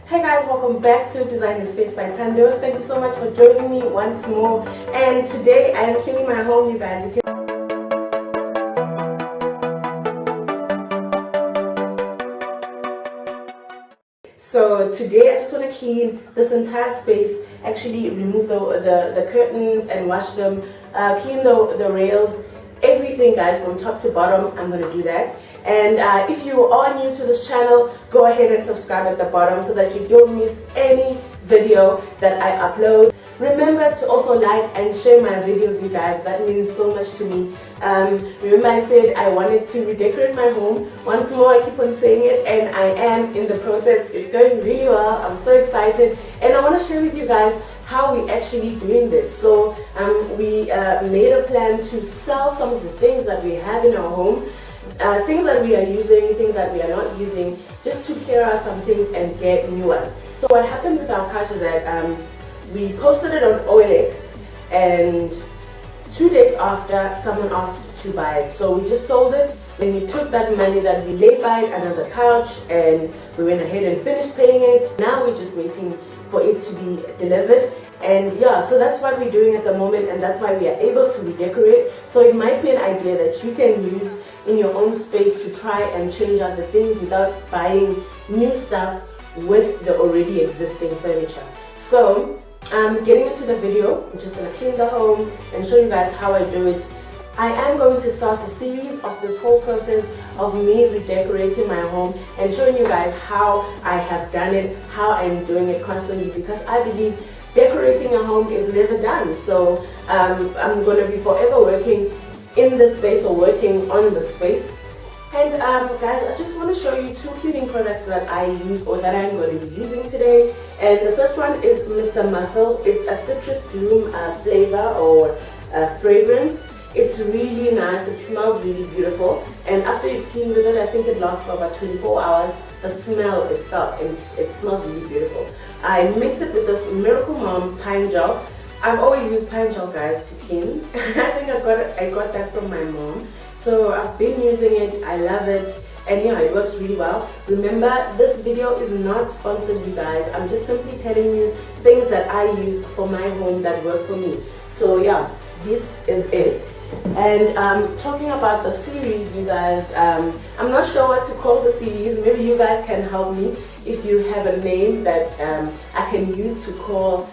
Hey guys, welcome back to Design Your Space by Tando. Thank you so much for joining me once more. And today I am cleaning my home, you guys. So today I just want to clean this entire space, actually remove the curtains and wash them, clean the rails, everything guys from top to bottom. I'm going to do that. And if you are new to this channel, go ahead and subscribe at the bottom so that you don't miss any video that I upload. Remember to also like and share my videos, you guys. That means so much to me. Remember I said I wanted to redecorate my home. Once more, I keep on saying it, and I am in the process. It's going really well. I'm so excited, and I want to share with you guys how we actually doing this. So we made a plan to sell some of the things that we have in our home. Things that we are using, things that we are not using, just to clear out some things and get new ones. So what happened with our couch is that we posted it on OLX, and 2 days after, someone asked to buy it. So we just sold it, and we took that money that we laid by another couch, and we went ahead and finished paying it. Now we're just waiting for it to be delivered. And yeah, so that's what we're doing at the moment, and that's why we are able to redecorate. So it might be an idea that you can use in your own space to try and change out the things without buying new stuff with the already existing furniture. So getting into the video, I'm just going to clean the home and show you guys how I do it. I am going to start a series of this whole process of me redecorating my home and showing you guys how I have done it, how I'm doing it constantly, because I believe decorating a home is never done. So I'm going to be forever working in the space or working on the space. And guys, I just want to show you two cleaning products that I use, or that I'm going to be using today. And the first one is Mr. Muscle. It's a citrus bloom flavor or fragrance. It's really nice. It smells really beautiful, and after you've cleaned with it, I think it lasts for about 24 hours. The smell itself, it smells really beautiful. I mix it with this Miracle Mom pine gel. I've always used pine gel, guys, to clean. I think I got that from my mom. So I've been using it. I love it, and yeah, it works really well. Remember, this video is not sponsored, you guys. I'm just simply telling you things that I use for my home that work for me. So yeah, this is it. And talking about the series, you guys, I'm not sure what to call the series. Maybe you guys can help me if you have a name that I can use to call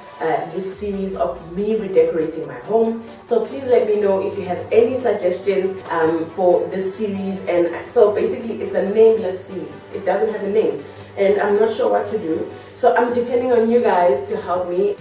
this series of me redecorating my home. So please let me know if you have any suggestions for this series. And so basically it's a nameless series. It doesn't have a name, and I'm not sure what to do. So I'm depending on you guys to help me.